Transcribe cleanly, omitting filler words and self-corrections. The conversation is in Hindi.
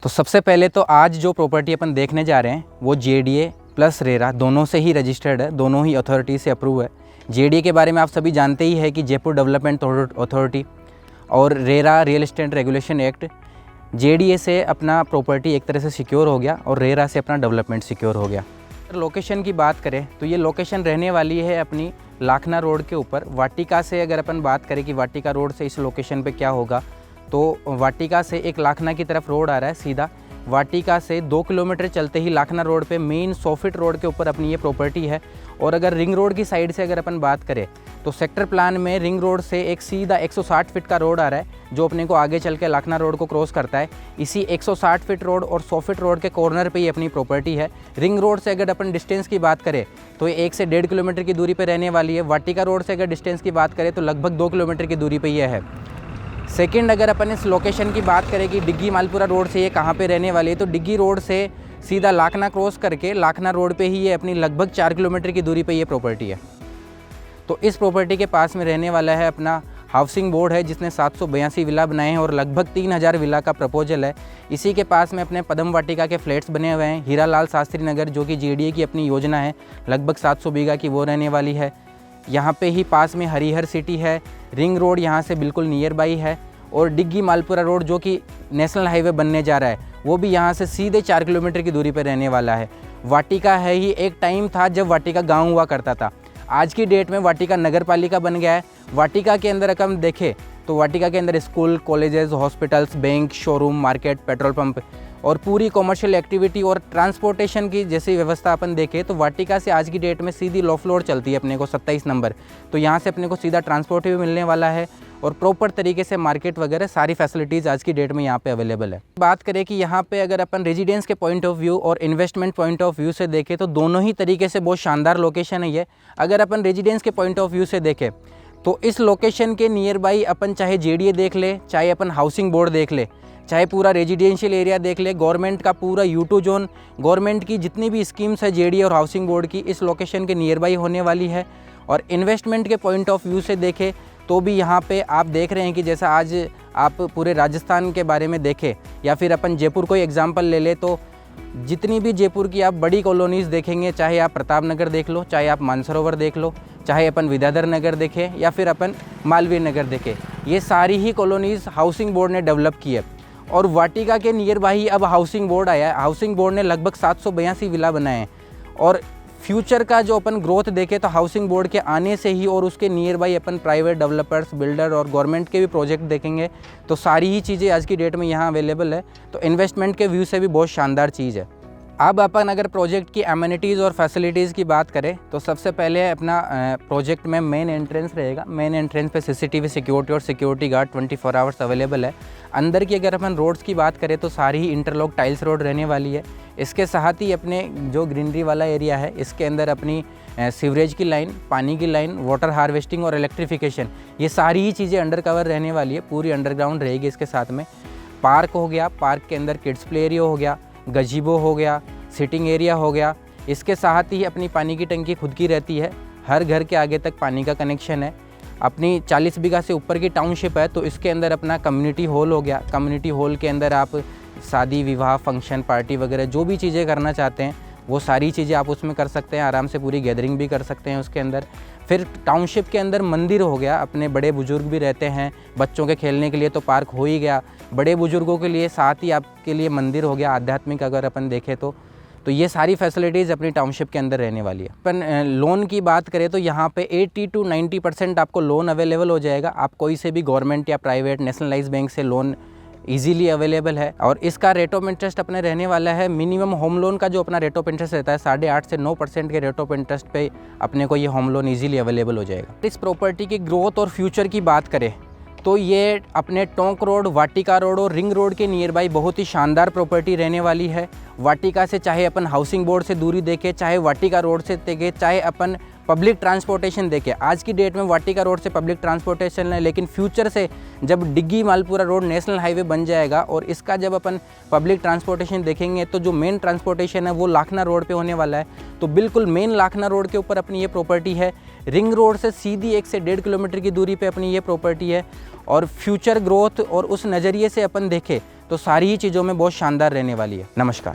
तो सबसे पहले तो आज जो प्रॉपर्टी अपन देखने जा रहे हैं वो जेडीए प्लस रेरा दोनों से ही रजिस्टर्ड है, दोनों ही अथॉरिटी से अप्रूव है। जेडीए के बारे में आप सभी जानते ही है कि जयपुर डेवलपमेंट अथॉरिटी और RERA real estate regulation act. JDA से अपना प्रॉपर्टी एक तरह से सिक्योर हो गया और रेरा से अपना डेवलपमेंट सिक्योर हो गया। लोकेशन की बात करें तो ये लोकेशन रहने वाली है अपनी लाखना रोड के ऊपर। वाटिका से अगर अपन बात करें कि वाटिका रोड से इस लोकेशन पे क्या होगा, तो वाटिका से एक लाखना की तरफ रोड आ रहा है सीधा। वाटिका से 2 किलोमीटर चलते ही लाखना रोड पे मेन 100 फीट रोड के ऊपर अपनी ये प्रॉपर्टी है। और अगर रिंग रोड की साइड से अगर अपन बात करें तो सेक्टर प्लान में रिंग रोड से एक सीधा 160 फीट का रोड आ रहा है जो अपने को आगे चल के लाखना रोड को क्रॉस करता है। इसी 160 फीट रोड और 100 फीट रोड के कॉर्नर पे ही अपनी प्रॉपर्टी है। रिंग रोड से अगर अपन डिस्टेंस की बात करें तो ये 1 से 1.5 किलोमीटर की दूरी पर रहने वाली है। वाटिका रोड से अगर डिस्टेंस की बात करें तो लगभग 2 किलोमीटर की दूरी पर यह है। सेकंड, अगर अपन इस लोकेशन की बात करें कि डिग्गी मालपुरा रोड से ये कहाँ पे रहने वाली है, तो डिग्गी रोड से सीधा लाखना क्रॉस करके लाखना रोड पे ही ये अपनी लगभग 4 किलोमीटर की दूरी पे ये प्रॉपर्टी है। तो इस प्रॉपर्टी के पास में रहने वाला है अपना हाउसिंग बोर्ड है जिसने 782 विला बनाए हैं और लगभग 3000 विला का प्रपोजल है। इसी के पास में अपने पदम वाटिका के फ्लैट्स बने हुए हैं। हीरालाल शास्त्री नगर जो कि जेडीए की अपनी योजना है, लगभग 700 बीघा की वो रहने वाली है। यहाँ पे ही पास में हरिहर सिटी है। रिंग रोड यहाँ से बिल्कुल नियर बाई है और डिग्गी मालपुरा रोड जो कि नेशनल हाईवे बनने जा रहा है वो भी यहाँ से सीधे 4 किलोमीटर की दूरी पर रहने वाला है। वाटिका है ही एक टाइम था जब वाटिका गांव हुआ करता था। आज की डेट में वाटिका नगर पालिका बन गया है। वाटिका के अंदर अगर हम देखें तो वाटिका के अंदर school, colleges, hospitals, bank, showroom, market, petrol pump और पूरी कॉमर्शियल एक्टिविटी और ट्रांसपोर्टेशन की जैसी व्यवस्था अपन देखें तो वाटिका से आज की डेट में सीधी लो फ्लोर चलती है अपने को 27 नंबर। तो यहाँ से अपने को सीधा ट्रांसपोर्ट भी मिलने वाला है और प्रॉपर तरीके से मार्केट वगैरह सारी फैसिलिटीज़ आज की डेट में यहाँ पे अवेलेबल है। बात करें कि यहाँ पे अगर अपन रेजिडेंस के पॉइंट ऑफ व्यू और इन्वेस्टमेंट पॉइंट ऑफ व्यू से देखें तो दोनों ही तरीके से बहुत शानदार लोकेशन है ये। अगर अपन रेजिडेंस के पॉइंट ऑफ व्यू से देखें तो इस लोकेशन के नियर बाई अपन चाहे जेडीए देख ले, चाहे अपन हाउसिंग बोर्ड देख ले, चाहे पूरा रेजिडेंशियल एरिया देख ले, गवर्नमेंट का पूरा U2 जोन, गवर्नमेंट की जितनी भी स्कीम्स है जेडीए और हाउसिंग बोर्ड की इस लोकेशन के नियर बाई होने वाली है। और इन्वेस्टमेंट के पॉइंट ऑफ व्यू से देखें तो भी यहाँ पे आप देख रहे हैं कि जैसा आज आप पूरे राजस्थान के बारे में देखें या फिर अपन जयपुर को एग्जांपल ले ले तो जितनी भी जयपुर की आप बड़ी कॉलोनीज़ देखेंगे, चाहे आप प्रताप नगर देख लो, चाहे आप मानसरोवर देख लो, चाहे अपन विद्याधर नगर देखें या फिर अपन मालवीय नगर देखें, ये सारी ही कॉलोनीज़ हाउसिंग बोर्ड ने डेवलप की है। और वाटिका के नियर बाई अब हाउसिंग बोर्ड आया है। हाउसिंग बोर्ड ने लगभग 782 विला बनाए हैं और फ्यूचर का जो अपन ग्रोथ देखें तो हाउसिंग बोर्ड के आने से ही और उसके near by upon private developers, builder और गवर्नमेंट के भी प्रोजेक्ट देखेंगे तो सारी ही चीज़ें आज की डेट में यहाँ अवेलेबल है। तो इन्वेस्टमेंट के व्यू से भी बहुत शानदार चीज़ है। अब अपन अगर प्रोजेक्ट की एमिनिटीज़ और फैसिलिटीज़ की बात करें तो सबसे पहले अपना प्रोजेक्ट में मेन एंट्रेंस रहेगा। मेन एंट्रेंस पे सीसीटीवी सिक्योरिटी और सिक्योरिटी गार्ड 24 आवर्स अवेलेबल है। अंदर की अगर अपन रोड्स की बात करें तो सारी ही इंटरलॉक टाइल्स रोड रहने वाली है। इसके साथ ही अपने जो ग्रीनरी वाला एरिया है इसके अंदर अपनी सीवरेज की लाइन, पानी की लाइन, वाटर हार्वेस्टिंग और इलेक्ट्रिफिकेशन, ये सारी ही चीज़ें अंडर कवर रहने वाली है। पूरी अंडरग्राउंड रहेगी। इसके साथ में पार्क हो गया, पार्क के अंदर किड्स प्ले एरिया हो गया, गजीबो हो गया, सिटिंग एरिया हो गया। इसके साथ ही अपनी पानी की टंकी खुद की रहती है। हर घर के आगे तक पानी का कनेक्शन है। अपनी 40 बीघा से ऊपर की टाउनशिप है तो इसके अंदर अपना कम्युनिटी हॉल हो गया। कम्युनिटी हॉल के अंदर आप शादी, विवाह, फंक्शन, पार्टी वगैरह जो भी चीज़ें करना चाहते हैं वो सारी चीज़ें आप उसमें कर सकते हैं। आराम से पूरी गैदरिंग भी कर सकते हैं उसके अंदर। फिर टाउनशिप के अंदर मंदिर हो गया, अपने बड़े बुजुर्ग भी रहते हैं, बच्चों के खेलने के लिए तो पार्क हो ही गया। बड़े बुजुर्गों के लिए साथ ही आपके लिए मंदिर हो गया आध्यात्मिक अगर अपन देखें तो ये सारी फैसिलिटीज़ अपनी टाउनशिप के अंदर रहने वाली है। अपन लोन की बात करें तो यहाँ पे 80 to 90% आपको लोन अवेलेबल हो जाएगा। आप कोई से भी गवर्नमेंट या प्राइवेट नेशनलाइज बैंक से लोन इजीली अवेलेबल है। और इसका रेट ऑफ इंटरेस्ट अपने रहने वाला है, मिनिमम होम लोन का जो अपना रेट ऑफ इंटरेस्ट रहता है 8.5 से 9% के रेट ऑफ इंटरेस्ट पे अपने को ये होम लोन इजीली अवेलेबल हो जाएगा। इस प्रॉपर्टी की ग्रोथ और फ्यूचर की बात करें तो ये अपने टोंक रोड, वाटिका रोड और रिंग रोड के नियर बाई बहुत ही शानदार प्रॉपर्टी रहने वाली है। वाटिका से चाहे अपन हाउसिंग बोर्ड से दूरी देखें, चाहे वाटिका रोड से देखें, चाहे अपन पब्लिक ट्रांसपोर्टेशन देखें। आज की डेट में वाटिका रोड से पब्लिक ट्रांसपोर्टेशन है, लेकिन फ्यूचर से जब डिग्गी मालपुरा रोड नेशनल हाईवे बन जाएगा और इसका जब अपन पब्लिक ट्रांसपोर्टेशन देखेंगे तो जो मेन ट्रांसपोर्टेशन है वो लाखना रोड पे होने वाला है। तो बिल्कुल मेन लाखना रोड के ऊपर अपनी ये प्रॉपर्टी है। रिंग रोड से सीधी 1 से 1.5 किलोमीटर की दूरी पे अपनी ये प्रॉपर्टी है। और फ्यूचर ग्रोथ और उस नज़रिए से अपन देखें तो सारी ही चीज़ों में बहुत शानदार रहने वाली है। नमस्कार।